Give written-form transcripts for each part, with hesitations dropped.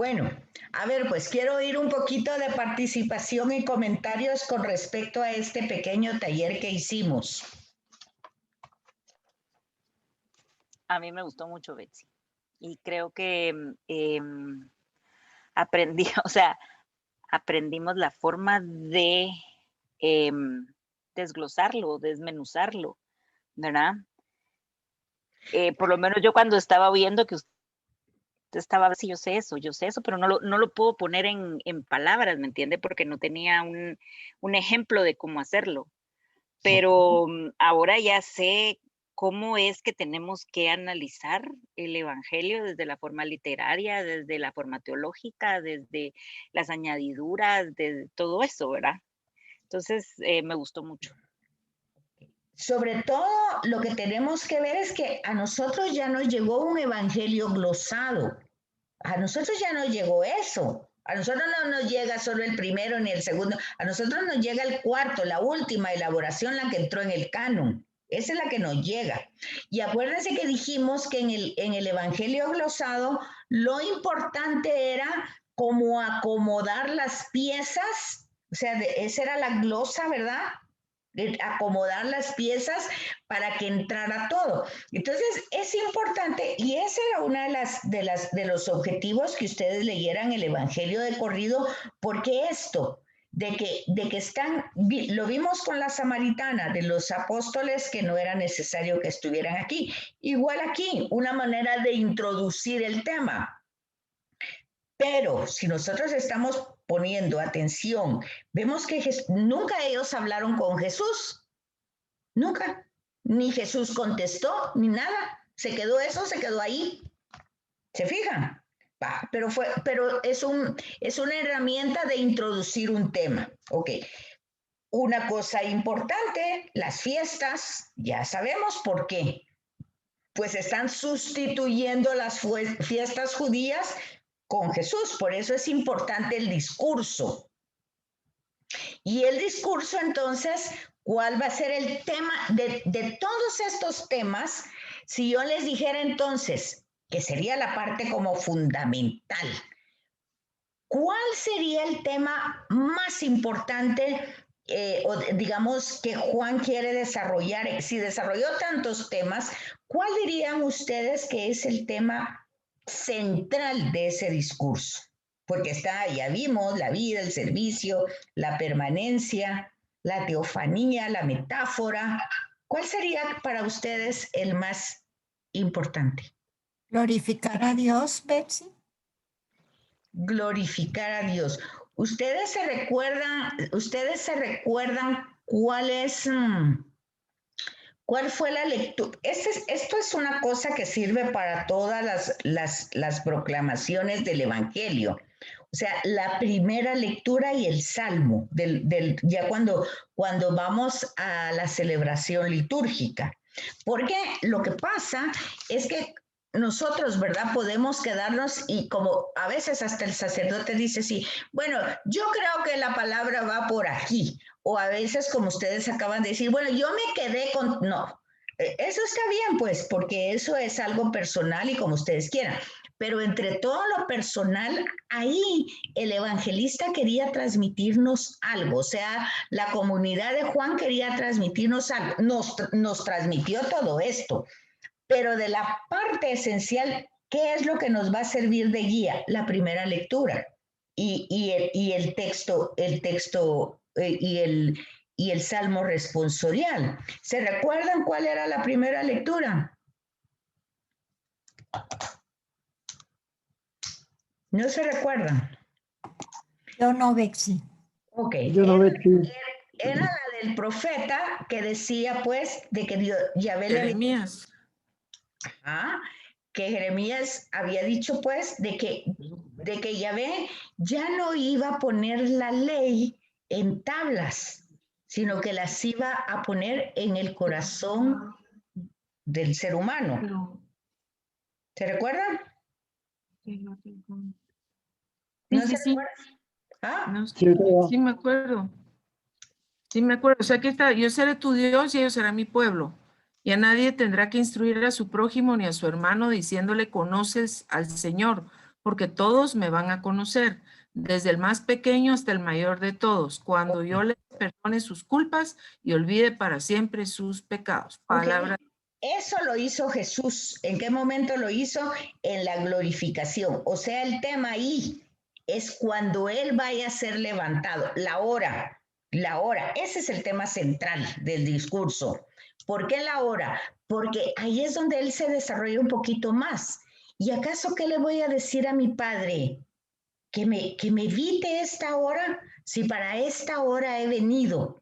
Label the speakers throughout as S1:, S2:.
S1: Bueno, a ver, pues quiero oír un poquito de participación y comentarios con respecto a este pequeño taller que hicimos.
S2: A mí me gustó mucho, Betsy. Y creo que aprendí, o sea, aprendimos la forma de desglosarlo, desmenuzarlo, ¿verdad? Por lo menos yo cuando estaba viendo que usted estaba, sí, yo sé eso, pero no lo puedo poner en palabras, ¿me entiende? Porque no tenía un ejemplo de cómo hacerlo. Pero ahora ya sé cómo es que tenemos que analizar el Evangelio desde la forma literaria, desde la forma teológica, desde las añadiduras, de todo eso, ¿verdad? Entonces, me gustó mucho.
S1: Sobre todo, lo que tenemos que ver es que a nosotros ya nos llegó un evangelio glosado. A nosotros ya nos llegó eso. A nosotros no nos llega solo el primero ni el segundo. A nosotros nos llega el cuarto, la última elaboración, la que entró en el canon. Esa es la que nos llega. Y acuérdense que dijimos que en el evangelio glosado lo importante era como acomodar las piezas. O sea, esa era la glosa, ¿verdad? Acomodar las piezas para que entrara todo. Entonces es importante y ese era uno de los objetivos que ustedes leyeran el Evangelio de corrido, porque esto de que están, lo vimos con la samaritana, de los apóstoles que no era necesario que estuvieran aquí. Igual aquí, una manera de introducir el tema. Pero si nosotros estamos poniendo atención, vemos que nunca ellos hablaron con Jesús, nunca. Ni Jesús contestó, ni nada. Se quedó eso, se quedó ahí. ¿Se fijan? Pero es una herramienta de introducir un tema. Ok. Una cosa importante, las fiestas, ya sabemos por qué. Pues están sustituyendo las fiestas judías con Jesús. Por eso es importante el discurso. Y el discurso, entonces, ¿cuál va a ser el tema de todos estos temas? Si yo les dijera entonces, que sería la parte como fundamental, ¿cuál sería el tema más importante o digamos que Juan quiere desarrollar? Si desarrolló tantos temas, ¿cuál dirían ustedes que es el tema central de ese discurso? Porque está, ya vimos, la vida, el servicio, la permanencia, la teofanía, la metáfora. ¿Cuál sería para ustedes el más importante?
S3: Glorificar a Dios, Betsy.
S1: Glorificar a Dios. Ustedes se recuerdan cuál fue la lectura? Esto es una cosa que sirve para todas las proclamaciones del Evangelio. O sea, la primera lectura y el salmo, ya cuando vamos a la celebración litúrgica. Porque lo que pasa es que nosotros, ¿verdad? Podemos quedarnos y como a veces hasta el sacerdote dice, sí, bueno, yo creo que la palabra va por aquí. O a veces, como ustedes acaban de decir, bueno, yo me quedé con... No, eso está bien, pues, porque eso es algo personal y como ustedes quieran. Pero entre todo lo personal, ahí el evangelista quería transmitirnos algo. O sea, la comunidad de Juan quería transmitirnos algo. Nos transmitió todo esto. Pero de la parte esencial, ¿qué es lo que nos va a servir de guía? La primera lectura y el texto y el salmo responsorial. ¿Se recuerdan cuál era la primera lectura? ¿No se recuerdan?
S3: Yo no, Betsy.
S1: Ok.
S4: Yo no, Betsy.
S1: Era la del profeta que decía, pues, de que Dios, Yahvé le había...
S5: Jeremías.
S1: Que Jeremías había dicho, pues, de que Yahvé ya no iba a poner la ley en tablas, sino que las iba a poner en el corazón del ser humano. ¿Se recuerdan? ¿No se recuerdan? ¿Ah?
S5: No, sí me acuerdo. Sí me acuerdo. O sea, aquí está, yo seré tu Dios y ellos serán mi pueblo. Y a nadie tendrá que instruir a su prójimo ni a su hermano diciéndole, conoces al Señor, porque todos me van a conocer, desde el más pequeño hasta el mayor de todos, cuando yo les perdone sus culpas y olvide para siempre sus pecados. Palabra.
S1: Eso lo hizo Jesús. ¿En qué momento lo hizo? En la glorificación. O sea, el tema ahí es cuando Él vaya a ser levantado, la hora. Ese es el tema central del discurso. ¿Por qué la hora? Porque ahí es donde Él se desarrolla un poquito más. ¿Y acaso qué le voy a decir a mi Padre? ¿Que me evite esta hora? Si para esta hora he venido.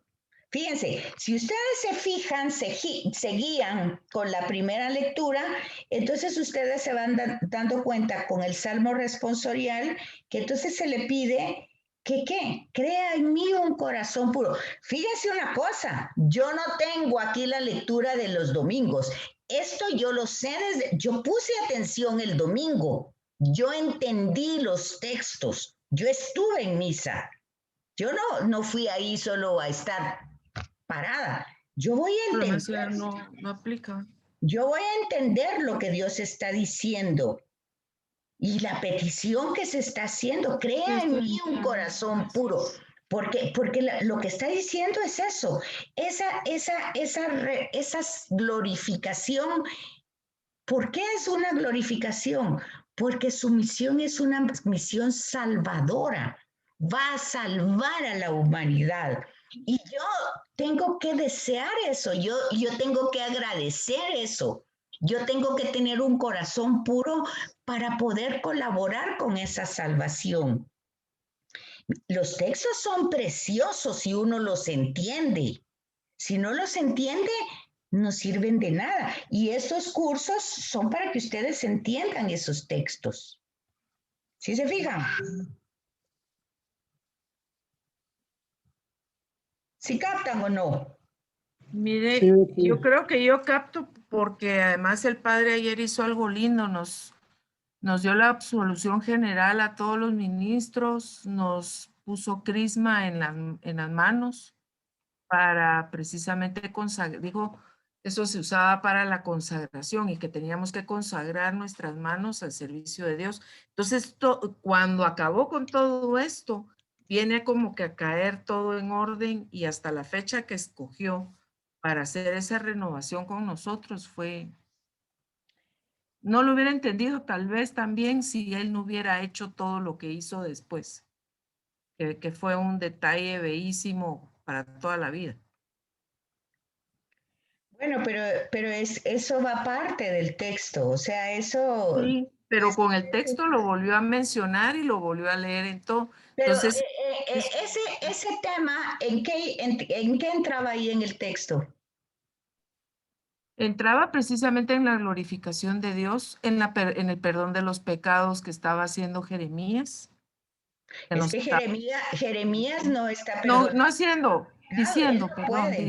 S1: Fíjense, si ustedes se fijan, se guían con la primera lectura, entonces ustedes se van dando cuenta con el Salmo responsorial que entonces se le pide que ¿qué? Crea en mí un corazón puro. Fíjense una cosa, yo no tengo aquí la lectura de los domingos. Esto yo lo sé yo puse atención el domingo, yo entendí los textos, yo estuve en misa. Yo no fui ahí solo a estar parada. Yo voy a entender.
S5: No aplica.
S1: Yo voy a entender lo que Dios está diciendo. Y la petición que se está haciendo, crea en mí un corazón puro. Porque lo que está diciendo es eso. Esa glorificación. ¿Por qué es una glorificación? Porque su misión es una misión salvadora. Va a salvar a la humanidad. Y yo tengo que desear eso, yo tengo que agradecer eso, yo tengo que tener un corazón puro para poder colaborar con esa salvación. Los textos son preciosos si uno los entiende. Si no los entiende, no sirven de nada. Y estos cursos son para que ustedes entiendan esos textos. ¿Sí se fijan? ¿Sí captan o no?
S5: Mire,
S4: Sí.
S5: yo creo que yo capto porque además el padre ayer hizo algo lindo, nos dio la absolución general a todos los ministros, nos puso crisma en las manos para precisamente consagrar, dijo, eso se usaba para la consagración y que teníamos que consagrar nuestras manos al servicio de Dios. Entonces, cuando acabó con todo esto, viene como que a caer todo en orden y hasta la fecha que escogió para hacer esa renovación con nosotros fue, no lo hubiera entendido tal vez también si él no hubiera hecho todo lo que hizo después, que fue un detalle bellísimo para toda la vida.
S1: Bueno, pero eso va parte del texto, o sea, eso...
S5: Sí, pero con el texto lo volvió a mencionar y lo volvió a leer en todo.
S1: Pero
S5: Entonces,
S1: ese tema, ¿en qué entraba ahí en el texto?
S5: entraba precisamente en la glorificación de Dios, en el perdón de los pecados que estaba haciendo Jeremías.
S1: Es que Jeremías no está perdonando.
S5: No haciendo, diciendo,
S1: Él no
S5: perdón,
S1: puede.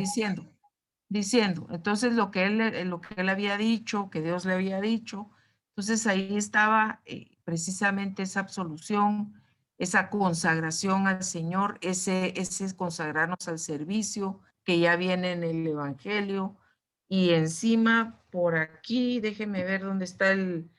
S5: diciendo. Entonces, lo que él había dicho, que Dios le había dicho, entonces ahí estaba precisamente esa absolución, esa consagración al Señor, ese consagrarnos al servicio que ya viene en el Evangelio. Y encima, por aquí, déjeme ver dónde está el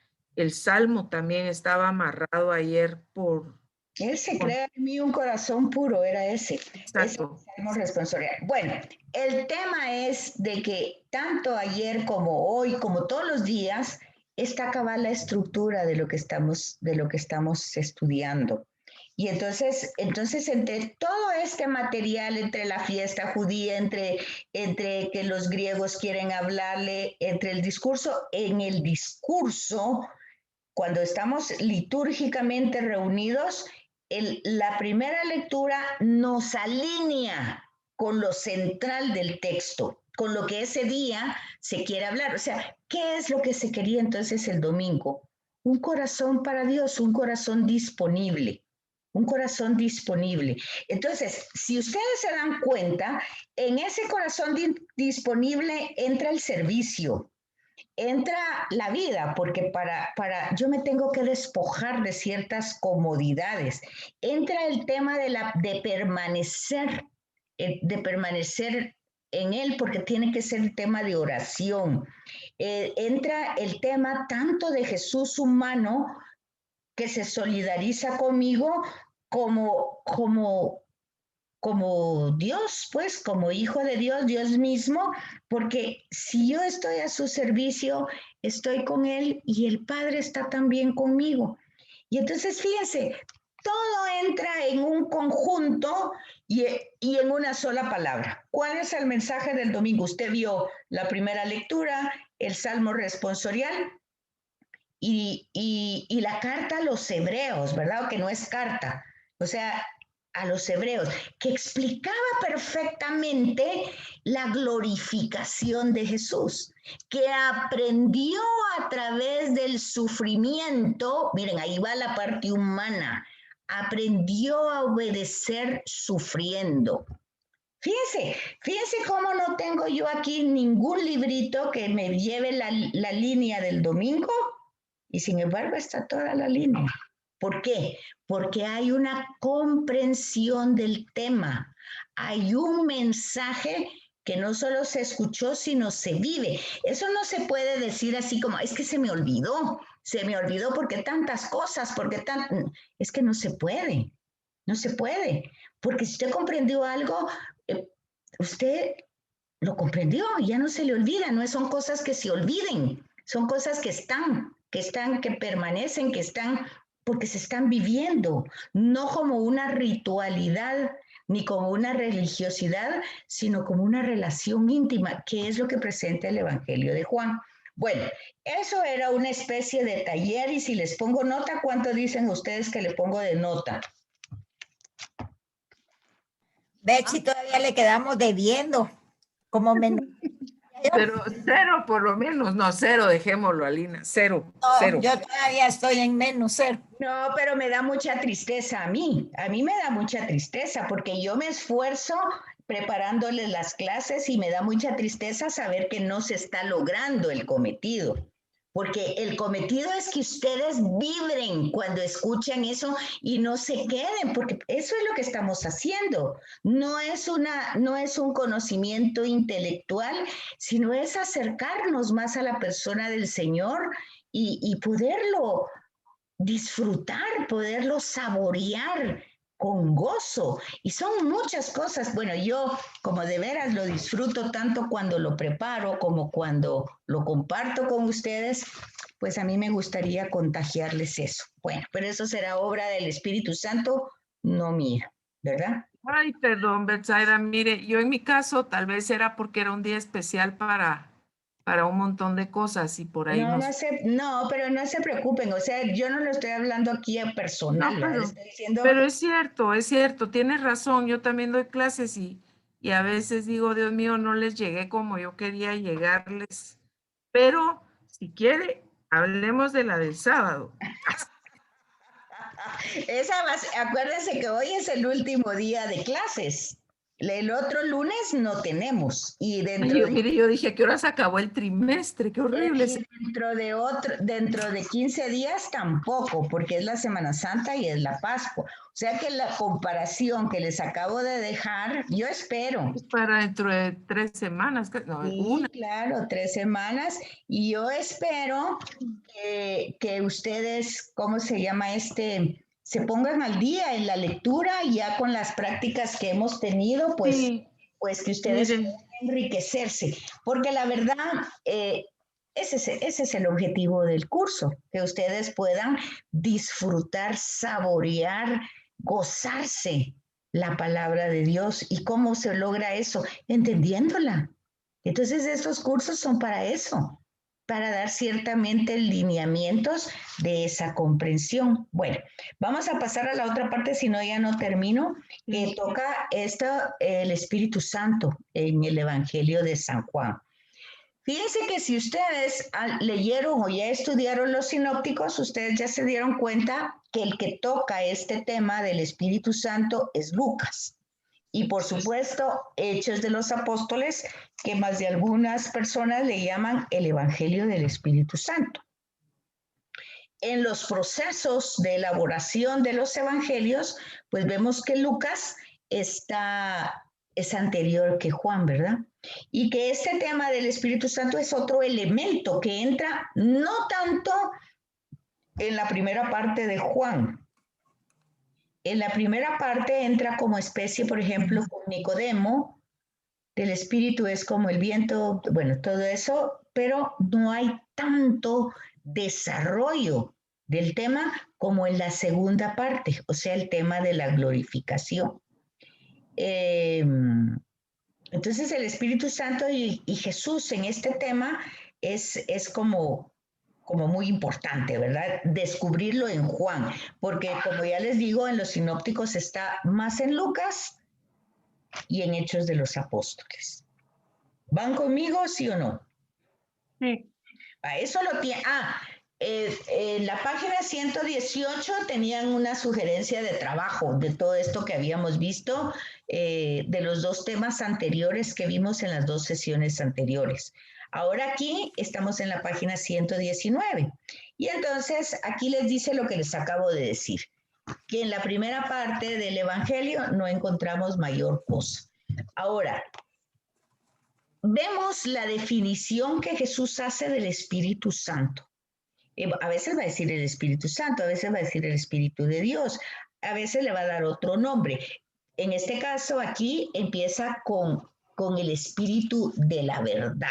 S5: Salmo, también estaba amarrado ayer por...
S1: Él se crea en mí un corazón puro, era ese.
S5: Exacto.
S1: Ese responsabilidad. Bueno, el tema es de que tanto ayer como hoy, como todos los días, está acabada la estructura de lo que estamos estudiando. Y entonces entre todo este material, entre la fiesta judía, entre que los griegos quieren hablarle, entre el discurso, en el discurso, cuando estamos litúrgicamente reunidos, la primera lectura nos alinea con lo central del texto, con lo que ese día se quiere hablar. O sea, ¿qué es lo que se quería entonces el domingo? Un corazón para Dios, un corazón disponible. Un corazón disponible. Entonces, si ustedes se dan cuenta, en ese corazón disponible entra el servicio, entra la vida, porque yo me tengo que despojar de ciertas comodidades. Entra el tema de permanecer en él, porque tiene que ser el tema de oración. Entra el tema tanto de Jesús humano que se solidariza conmigo como Dios, pues, como hijo de Dios, Dios mismo, porque si yo estoy a su servicio, estoy con Él y el Padre está también conmigo. Y entonces, fíjense, todo entra en un conjunto y en una sola palabra. ¿Cuál es el mensaje del domingo? Usted vio la primera lectura, el Salmo responsorial y la carta a los hebreos, ¿verdad? Que no es carta. O sea, a los hebreos, que explicaba perfectamente la glorificación de Jesús, que aprendió a través del sufrimiento, miren, ahí va la parte humana, aprendió a obedecer sufriendo. Fíjense cómo no tengo yo aquí ningún librito que me lleve la línea del domingo y sin embargo está toda la línea. ¿Por qué? Porque hay una comprensión del tema, hay un mensaje que no solo se escuchó, sino se vive. Eso no se puede decir así como, es que se me olvidó porque tantas cosas, es que no se puede, porque si usted comprendió algo, usted lo comprendió, ya no se le olvida, no son cosas que se olviden, son cosas que permanecen, que están, porque se están viviendo, no como una ritualidad ni como una religiosidad, sino como una relación íntima, que es lo que presenta el Evangelio de Juan. Bueno, eso era una especie de taller y si les pongo nota, ¿cuánto dicen ustedes que le pongo de nota?
S3: Betsy, todavía le quedamos debiendo. Como menos.
S5: Pero 0 por lo menos, no, 0, dejémoslo, Alina, 0,
S3: No,
S5: 0.
S3: yo todavía estoy en menos 0.
S1: No, pero me da mucha tristeza a mí me da mucha tristeza porque yo me esfuerzo preparándoles las clases y me da mucha tristeza saber que no se está logrando el cometido. Porque el cometido es que ustedes vibren cuando escuchan eso y no se queden, porque eso es lo que estamos haciendo. No es un conocimiento intelectual, sino es acercarnos más a la persona del Señor y poderlo disfrutar, poderlo saborear con gozo. Y son muchas cosas. Bueno, yo como de veras lo disfruto tanto cuando lo preparo como cuando lo comparto con ustedes, pues a mí me gustaría contagiarles eso. Bueno, pero eso será obra del Espíritu Santo, no mía, ¿verdad?
S5: Ay, perdón, Betsaida, mire, yo en mi caso tal vez era porque era un día especial para un montón de cosas y por ahí
S1: No, pero no se preocupen, o sea, yo no lo estoy hablando aquí a personal,
S5: No,
S1: estoy diciendo...
S5: pero es cierto, tienes razón, yo también doy clases y a veces digo, Dios mío, no les llegué como yo quería llegarles, pero si quiere, hablemos de la del sábado.
S1: Acuérdense que hoy es el último día de clases. El otro lunes no tenemos. Y
S5: Yo dije, ¿qué hora se acabó el trimestre? Qué horrible.
S1: Dentro de 15 días tampoco, porque es la Semana Santa y es la Pascua. O sea que la comparación que les acabo de dejar, yo espero.
S5: Es para dentro de 3 semanas. No,
S1: Sí,
S5: una.
S1: claro, 3 semanas. Y yo espero que ustedes, ¿cómo se llama se pongan al día en la lectura ya con las prácticas que hemos tenido, pues,
S5: Sí,
S1: pues que ustedes
S5: mire,
S1: puedan enriquecerse. Porque la verdad, ese es el objetivo del curso, que ustedes puedan disfrutar, saborear, gozarse la palabra de Dios. ¿Y cómo se logra eso? Entendiéndola. Entonces, estos cursos son para eso, para dar ciertamente lineamientos de esa comprensión. Bueno, vamos a pasar a la otra parte, si no ya no termino, que toca el Espíritu Santo en el Evangelio de San Juan. Fíjense que si ustedes leyeron o ya estudiaron los sinópticos, ustedes ya se dieron cuenta que el que toca este tema del Espíritu Santo es Lucas. Y por supuesto, Hechos de los Apóstoles, que más de algunas personas le llaman el Evangelio del Espíritu Santo. En los procesos de elaboración de los evangelios, pues vemos que Lucas es anterior que Juan, ¿verdad? Y que este tema del Espíritu Santo es otro elemento que entra no tanto en la primera parte de Juan. En la primera parte entra como especie, por ejemplo, con Nicodemo, del espíritu es como el viento, bueno, todo eso, pero no hay tanto desarrollo del tema como en la segunda parte, o sea, el tema de la glorificación. Entonces el Espíritu Santo y Jesús en este tema es como muy importante, ¿verdad? Descubrirlo en Juan, porque como ya les digo, en los sinópticos está más en Lucas y en Hechos de los Apóstoles. ¿Van conmigo, sí o no?
S5: Sí.
S1: Eso lo tiene. En la página 118 tenían una sugerencia de trabajo de todo esto que habíamos visto, de los dos temas anteriores que vimos en las dos sesiones anteriores. Ahora aquí estamos en la página 119. Y entonces aquí les dice lo que les acabo de decir, que en la primera parte del Evangelio no encontramos mayor cosa. Ahora, vemos la definición que Jesús hace del Espíritu Santo. A veces va a decir el Espíritu Santo, a veces va a decir el Espíritu de Dios, a veces le va a dar otro nombre. En este caso aquí empieza con el Espíritu de la verdad.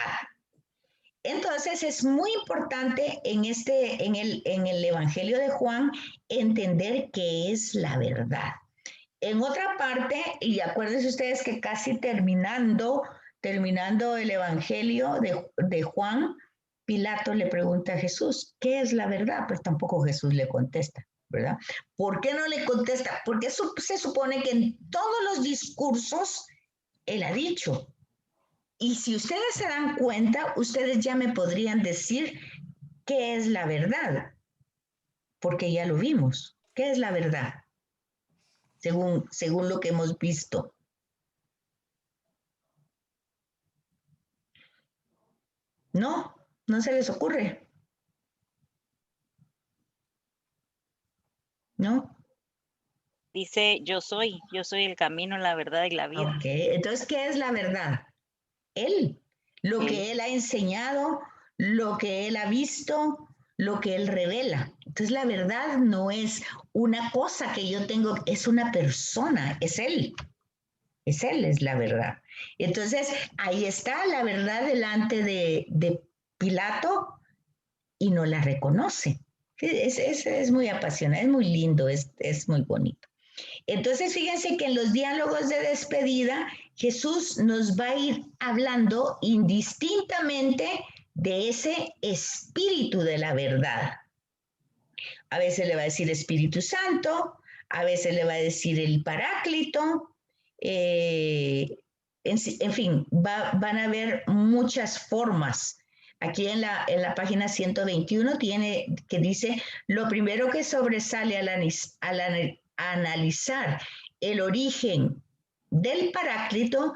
S1: Entonces es muy importante en el Evangelio de Juan entender qué es la verdad. En otra parte, y acuérdense ustedes que casi terminando el Evangelio de Juan, Pilato le pregunta a Jesús, ¿qué es la verdad? Pues tampoco Jesús le contesta, ¿verdad? ¿Por qué no le contesta? Porque eso se supone que en todos los discursos él ha dicho. Y si ustedes se dan cuenta, ustedes ya me podrían decir qué es la verdad, porque ya lo vimos. ¿Qué es la verdad? Según lo que hemos visto. No, no se les ocurre. ¿No?
S2: Dice, yo soy el camino, la verdad y la vida.
S1: Ok, entonces, ¿qué es la verdad? Él, lo que él ha enseñado, lo que él ha visto, lo que él revela. Entonces, la verdad no es una cosa que yo tengo, es una persona, es él. Es él, es la verdad. Entonces, ahí está la verdad delante de Pilato y no la reconoce. Es muy apasionante, es muy lindo, es muy bonito. Entonces, fíjense que en los diálogos de despedida, Jesús nos va a ir hablando indistintamente de ese espíritu de la verdad. A veces le va a decir Espíritu Santo, a veces le va a decir el Paráclito, en fin, van a haber muchas formas. Aquí en la página 121 tiene que dice, lo primero que sobresale al analizar el origen del Paráclito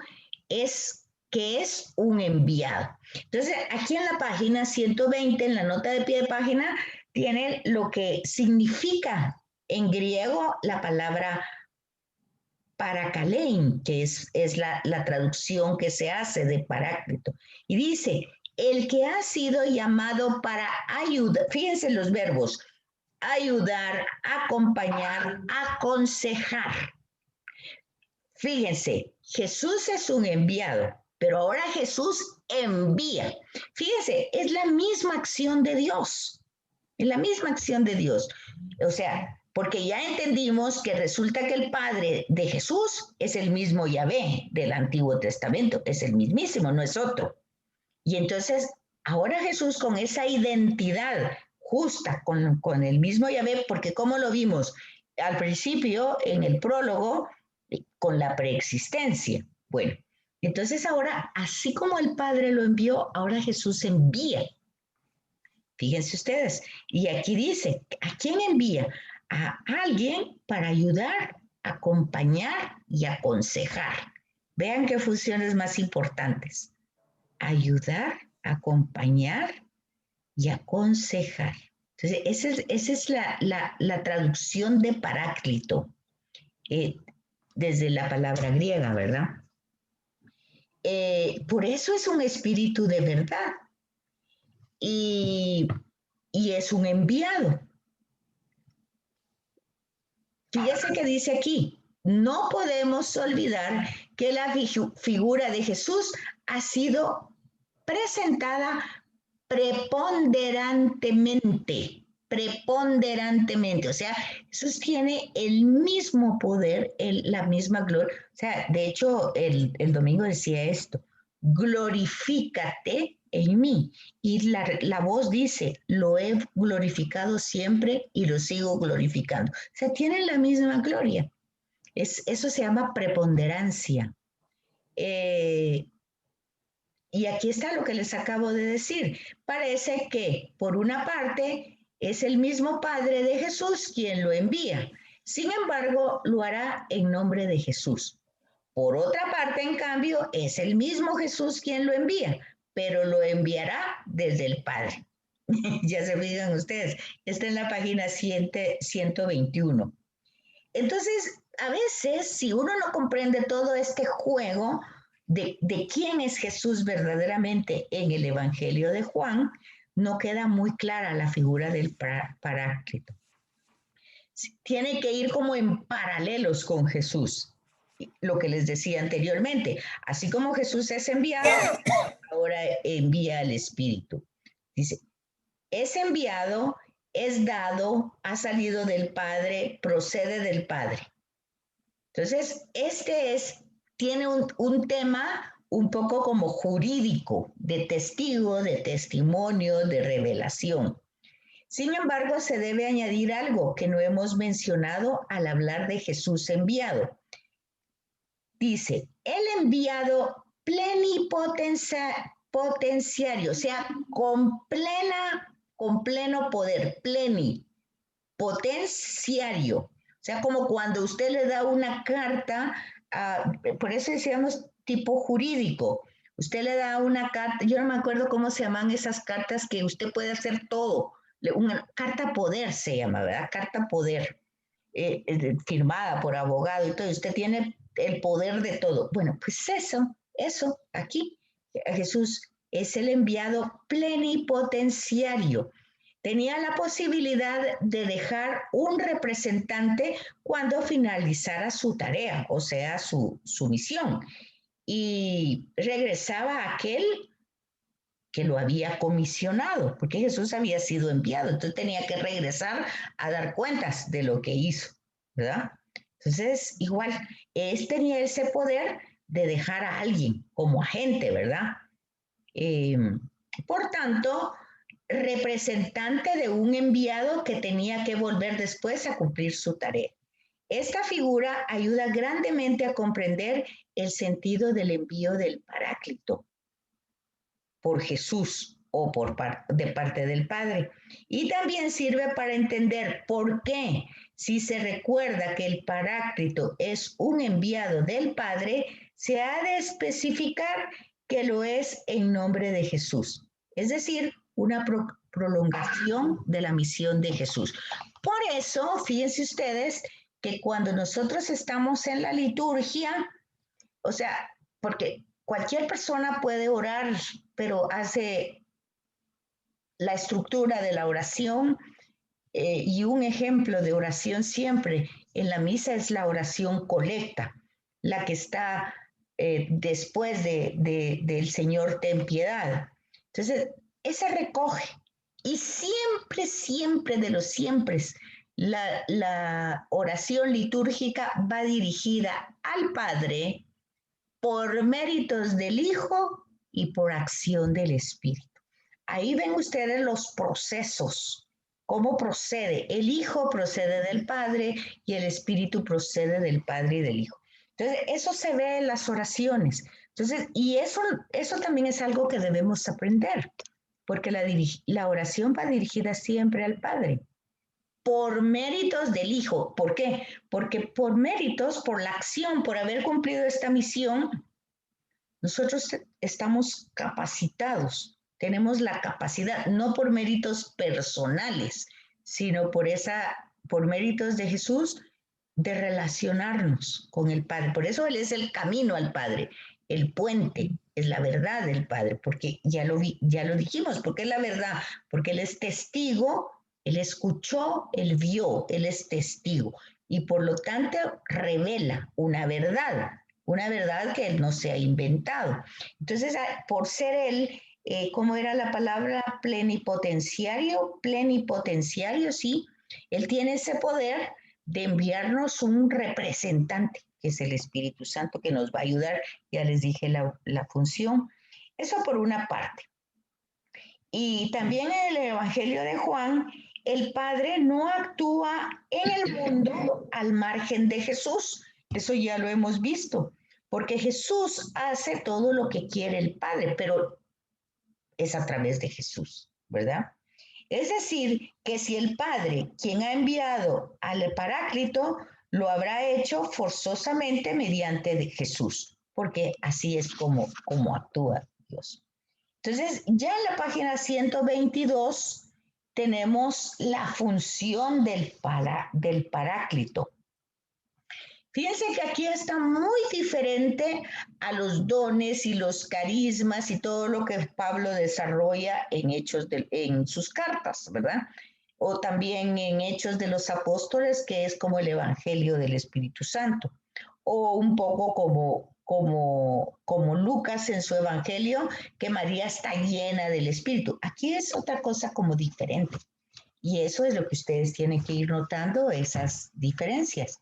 S1: es que es un enviado. Entonces, aquí en la página 120, en la nota de pie de página, tiene lo que significa en griego la palabra parakalein, que es la traducción que se hace de Paráclito. Y dice, el que ha sido llamado para ayudar, fíjense los verbos, ayudar, acompañar, aconsejar. Fíjense, Jesús es un enviado, pero ahora Jesús envía. Fíjense, es la misma acción de Dios. Es la misma acción de Dios. O sea, porque ya entendimos que resulta que el Padre de Jesús es el mismo Yahvé del Antiguo Testamento, es el mismísimo, no es otro. Y entonces, ahora Jesús con esa identidad justa con el mismo Yahvé, porque como lo vimos al principio en el prólogo, con la preexistencia. Bueno, entonces ahora, así como el Padre lo envió, ahora Jesús envía. Fíjense ustedes, y aquí dice, ¿a quién envía? A alguien para ayudar, acompañar y aconsejar. Vean qué funciones más importantes. Ayudar, acompañar y aconsejar. Entonces, esa es la traducción de Paráclito, desde la palabra griega, ¿verdad? Por eso es un espíritu de verdad. Y es un enviado. fíjese que dice aquí, no podemos olvidar que la figura de Jesús ha sido presentada preponderantemente, o sea, Jesús tiene el mismo poder, la misma gloria, o sea, de hecho, el domingo decía esto, glorifícate en mí, y la voz dice, lo he glorificado siempre y lo sigo glorificando, o sea, tienen la misma gloria, eso se llama preponderancia. Y aquí está lo que les acabo de decir. Parece que, por una parte, es el mismo Padre de Jesús quien lo envía. Sin embargo, lo hará en nombre de Jesús. Por otra parte, en cambio, es el mismo Jesús quien lo envía, pero lo enviará desde el Padre. Ya se fijan ustedes, está en la página 121. Entonces, a veces, si uno no comprende todo este juego, de quién es Jesús verdaderamente en el Evangelio de Juan, no queda muy clara la figura del Paráclito. Tiene que ir como en paralelos con Jesús, lo que les decía anteriormente. Así como Jesús es enviado, ahora envía al Espíritu. Dice, es enviado, es dado, ha salido del Padre, procede del Padre. Entonces, tiene un tema un poco como jurídico, de testigo, de testimonio, de revelación. Sin embargo, se debe añadir algo que no hemos mencionado al hablar de Jesús enviado. Dice, el enviado plenipotenciario, o sea, con pleno poder, plenipotenciario. O sea, como cuando usted le da una carta, por eso decíamos tipo jurídico. Usted le da una carta, yo no me acuerdo cómo se llaman esas cartas que usted puede hacer todo. Una carta poder se llama, ¿verdad? Carta poder, firmada por abogado y todo. Usted tiene el poder de todo. Bueno, pues eso, aquí, Jesús es el enviado plenipotenciario. Tenía la posibilidad de dejar un representante cuando finalizara su tarea, o sea, su misión, y regresaba a aquel que lo había comisionado, porque Jesús había sido enviado, entonces tenía que regresar a dar cuentas de lo que hizo, ¿verdad? Entonces, igual, tenía ese poder de dejar a alguien como agente, ¿verdad? Por tanto, representante de un enviado que tenía que volver después a cumplir su tarea. Esta figura ayuda grandemente a comprender el sentido del envío del Paráclito por Jesús o de parte del Padre. Y también sirve para entender por qué, si se recuerda que el Paráclito es un enviado del Padre, se ha de especificar que lo es en nombre de Jesús. Es decir, una prolongación de la misión de Jesús. Por eso, fíjense ustedes que cuando nosotros estamos en la liturgia, o sea, porque cualquier persona puede orar, pero hace la estructura de la oración, y un ejemplo de oración siempre en la misa es la oración colecta, la que está después del Señor ten piedad. Entonces, esa recoge, y siempre de los siempre, la oración litúrgica va dirigida al Padre por méritos del Hijo y por acción del Espíritu. Ahí ven ustedes los procesos, cómo procede. El Hijo procede del Padre y el Espíritu procede del Padre y del Hijo. Entonces, eso se ve en las oraciones. Entonces, y eso también es algo que debemos aprender, porque la oración va dirigida siempre al Padre, por méritos del Hijo. ¿Por qué? Porque por méritos, por la acción, por haber cumplido esta misión, nosotros estamos capacitados, tenemos la capacidad, no por méritos personales, sino por méritos de Jesús, de relacionarnos con el Padre. Por eso Él es el camino al Padre, el puente, es la verdad del Padre, porque ya lo dijimos, porque es la verdad, porque Él es testigo, Él escuchó, Él vio, Él es testigo. y por lo tanto revela una verdad que él no se ha inventado. Entonces, por ser él, ¿cómo era la palabra? Plenipotenciario, sí, él tiene ese poder de enviarnos un representante, que es el Espíritu Santo, que nos va a ayudar. Ya les dije la función. Eso por una parte. Y también en el Evangelio de Juan, el Padre no actúa en el mundo al margen de Jesús. Eso ya lo hemos visto, porque Jesús hace todo lo que quiere el Padre, pero es a través de Jesús, ¿verdad? Es decir, que si el Padre, quien ha enviado al Paráclito, lo habrá hecho forzosamente mediante de Jesús, porque así es como actúa Dios. Entonces, ya en la página 122 tenemos la función del Paráclito. Fíjense que aquí está muy diferente a los dones y los carismas y todo lo que Pablo desarrolla en sus cartas, ¿verdad? O también en Hechos de los Apóstoles, que es como el Evangelio del Espíritu Santo, o un poco como Lucas en su Evangelio, que María está llena del Espíritu. Aquí es otra cosa como diferente. Y eso es lo que ustedes tienen que ir notando, esas diferencias.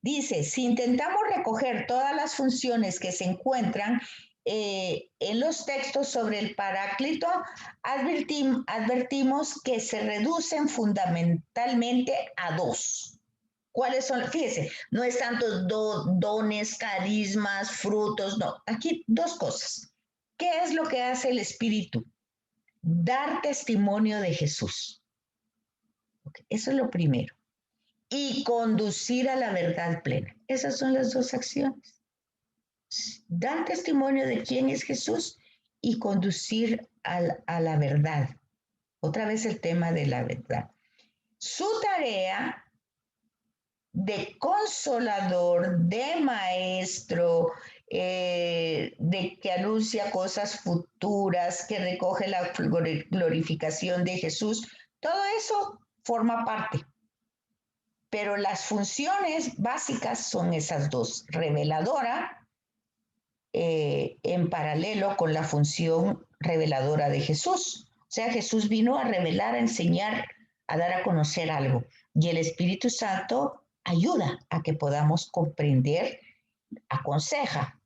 S1: Dice, si intentamos recoger todas las funciones que se encuentran en los textos sobre el Paráclito, advertimos que se reducen fundamentalmente a dos. ¿Cuáles son? Fíjese, no es tanto dones, carismas, frutos, no. Aquí dos cosas. ¿Qué es lo que hace el Espíritu? Dar testimonio de Jesús. Okay, eso es lo primero. Y conducir a la verdad plena. Esas son las dos acciones. Dar testimonio de quién es Jesús y conducir a la verdad. Otra vez el tema de la verdad. Su tarea de consolador, de maestro, de que anuncia cosas futuras, que recoge la glorificación de Jesús, todo eso forma parte. Pero las funciones básicas son esas dos, reveladora en paralelo con la función reveladora de Jesús. O sea, Jesús vino a revelar, a enseñar, a dar a conocer algo. Y el Espíritu Santo ayuda a que podamos comprender, aconseja,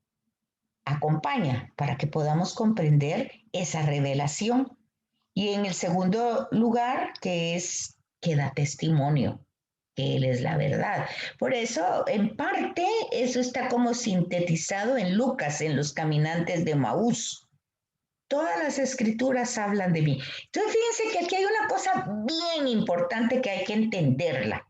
S1: acompaña para que podamos comprender esa revelación. Y en el segundo lugar, que da testimonio, que Él es la verdad. Por eso, en parte, eso está como sintetizado en Lucas, en los caminantes de Maús. Todas las escrituras hablan de mí. Entonces, fíjense que aquí hay una cosa bien importante que hay que entenderla.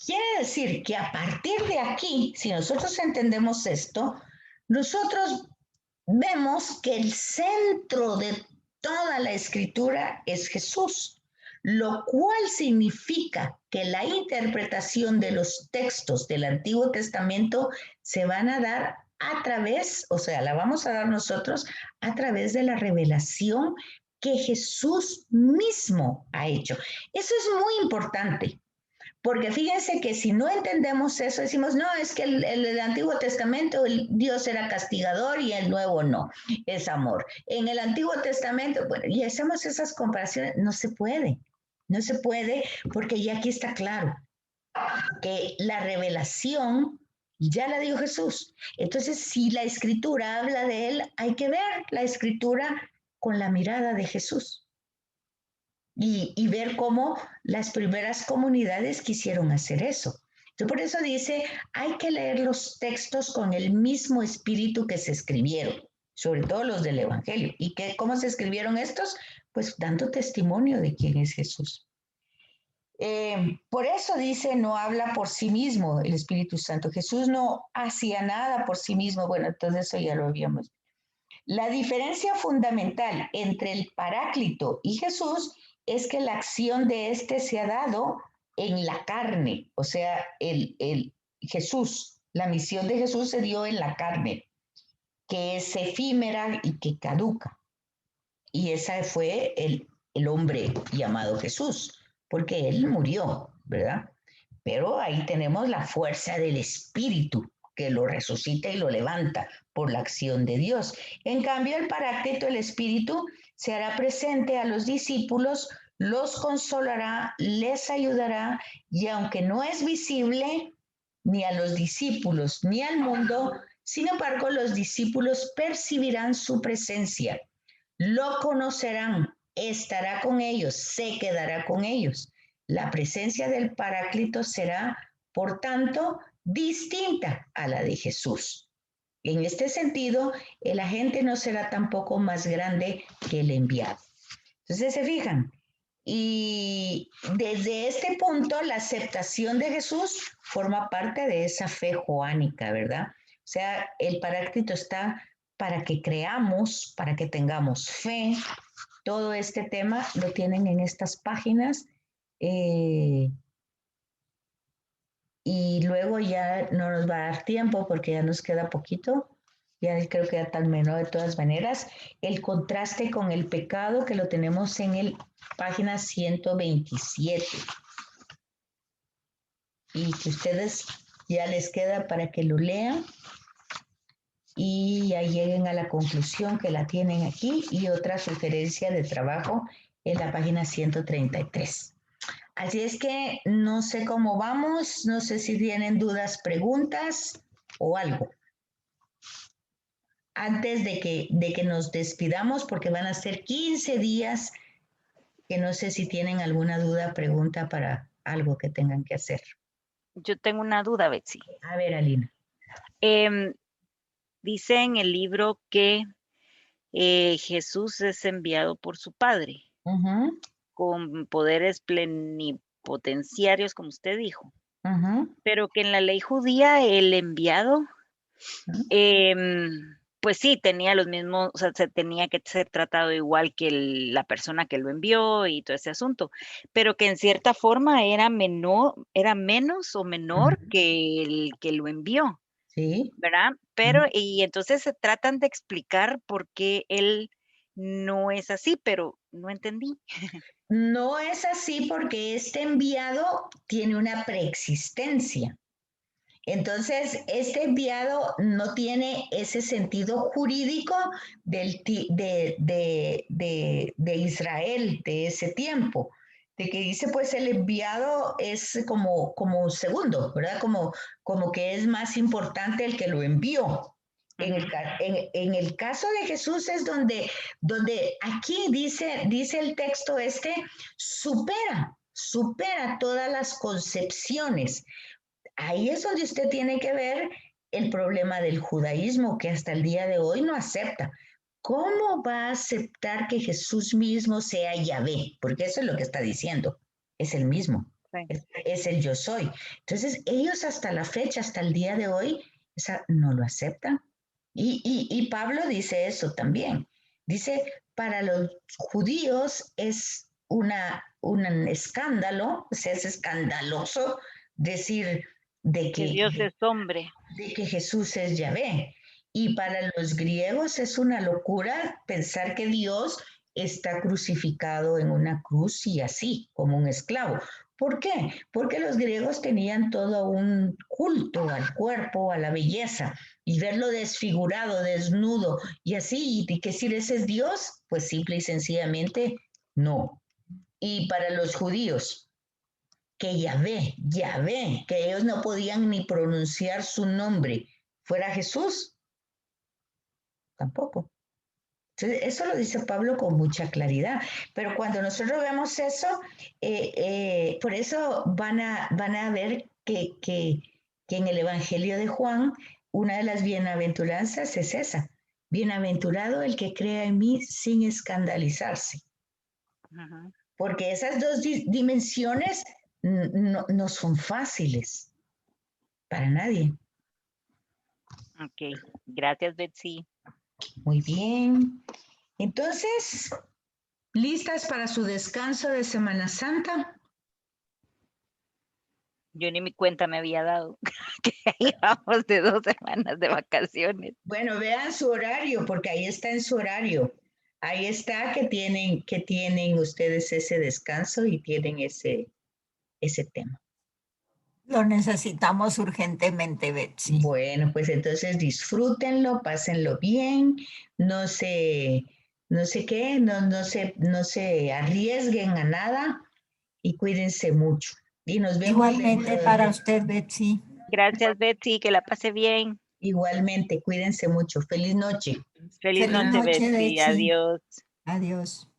S1: Quiere decir que a partir de aquí, si nosotros entendemos esto, nosotros vemos que el centro de toda la escritura es Jesús, lo cual significa que la interpretación de los textos del Antiguo Testamento se van a dar a través, o sea, la vamos a dar nosotros a través de la revelación que Jesús mismo ha hecho. Eso es muy importante. Porque fíjense que si no entendemos eso, decimos, no, es que el Antiguo Testamento Dios era castigador y el Nuevo no, es amor. En el Antiguo Testamento, bueno, y hacemos esas comparaciones, no se puede porque ya aquí está claro que la revelación ya la dio Jesús. Entonces, si la Escritura habla de Él, hay que ver la Escritura con la mirada de Jesús. Y ver cómo las primeras comunidades quisieron hacer eso. Entonces, por eso dice, hay que leer los textos con el mismo espíritu que se escribieron, sobre todo los del Evangelio. ¿Y cómo se escribieron estos? Pues dando testimonio de quién es Jesús. Por eso dice, no habla por sí mismo el Espíritu Santo. Jesús no hacía nada por sí mismo. Bueno, entonces eso ya lo habíamos visto. La diferencia fundamental entre el Paráclito y Jesús es que la acción de este se ha dado en la carne, o sea, Jesús, la misión de Jesús se dio en la carne, que es efímera y que caduca. Y ese fue el hombre llamado Jesús, porque él murió, ¿verdad? pero ahí tenemos la fuerza del Espíritu que lo resucita y lo levanta por la acción de Dios. En cambio, el Paráclito, el Espíritu, se hará presente a los discípulos, los consolará, les ayudará, y aunque no es visible ni a los discípulos ni al mundo, sin embargo, los discípulos percibirán su presencia, lo conocerán, estará con ellos, se quedará con ellos. La presencia del Paráclito será, por tanto, distinta a la de Jesús. En este sentido, el agente no será tampoco más grande que el enviado. Entonces, se fijan, y desde este punto, la aceptación de Jesús forma parte de esa fe joánica, ¿verdad? O sea, el Paráclito está para que creamos, para que tengamos fe. Todo este tema lo tienen en estas páginas. Y luego ya no nos va a dar tiempo porque ya nos queda poquito. Ya creo que ya tan menor de todas maneras. El contraste con el pecado que lo tenemos en el página 127. Y que ustedes ya les queda para que lo lean y ya lleguen a la conclusión que la tienen aquí y otra sugerencia de trabajo en la página 133. Así es que no sé cómo vamos, no sé si tienen dudas, preguntas o algo. Antes de que nos despidamos, porque van a ser 15 días, que no sé si tienen alguna duda, pregunta para algo que tengan que hacer.
S2: Yo tengo una duda, Betsy.
S1: A ver, Alina.
S2: Dice en el libro que Jesús es enviado por su Padre con poderes plenipotenciarios, como usted dijo, pero que en la ley judía el enviado, pues sí, tenía los mismos, o sea, se tenía que ser tratado igual que la persona que lo envió y todo ese asunto, pero que en cierta forma era menos o menor que el que lo envió.
S1: Sí.
S2: ¿Verdad? Pero, y entonces se tratan de explicar por qué él no es así, pero no entendí.
S1: No es así porque este enviado tiene una preexistencia. Entonces, este enviado no tiene ese sentido jurídico de Israel de ese tiempo, de que dice, pues el enviado es como segundo, ¿verdad? Como que es más importante el que lo envió. En el caso de Jesús es donde aquí dice el texto supera todas las concepciones. Ahí es donde usted tiene que ver el problema del judaísmo que hasta el día de hoy no acepta. ¿Cómo va a aceptar que Jesús mismo sea Yahvé? Porque eso es lo que está diciendo. Es el mismo. Sí. Es el yo soy. Entonces, ellos hasta la fecha, hasta el día de hoy, no lo aceptan. Y Pablo dice eso también. Dice, para los judíos es un escándalo, o sea, es escandaloso decir
S2: que Dios es hombre.
S1: De que Jesús es Yahvé. Y para los griegos es una locura pensar que Dios está crucificado en una cruz y así, como un esclavo. ¿Por qué? Porque los griegos tenían todo un culto al cuerpo, a la belleza, y verlo desfigurado, desnudo, y así, y que decir ese es Dios, pues simple y sencillamente no. Y para los judíos, que Yahvé, que ellos no podían ni pronunciar su nombre, fuera Jesús, tampoco. Entonces, eso lo dice Pablo con mucha claridad, pero cuando nosotros vemos eso, por eso van a ver que en el Evangelio de Juan, una de las bienaventuranzas es esa, bienaventurado el que crea en mí sin escandalizarse, porque esas dos dimensiones no son fáciles para nadie.
S2: Ok, gracias Betsy.
S1: Muy bien. Entonces, ¿listas para su descanso de Semana Santa?
S2: Yo ni mi cuenta me había dado que íbamos de 2 semanas de vacaciones.
S1: Bueno, vean su horario, porque ahí está en su horario. Ahí está que tienen ustedes ese descanso y tienen ese tema.
S3: Lo necesitamos urgentemente, Betsy.
S1: Bueno, pues entonces disfrútenlo, pásenlo bien, no se, no se arriesguen a nada y cuídense mucho. Y nos vemos
S3: Igualmente
S1: dentro
S3: para
S1: de-
S3: usted, Betsy.
S2: Gracias, Betsy, que la pase bien.
S1: igualmente, cuídense mucho. Feliz noche.
S2: Feliz
S3: Feliz
S2: noche,
S3: noche,
S2: Betsy.
S3: Betsy.
S2: Adiós.
S3: Adiós.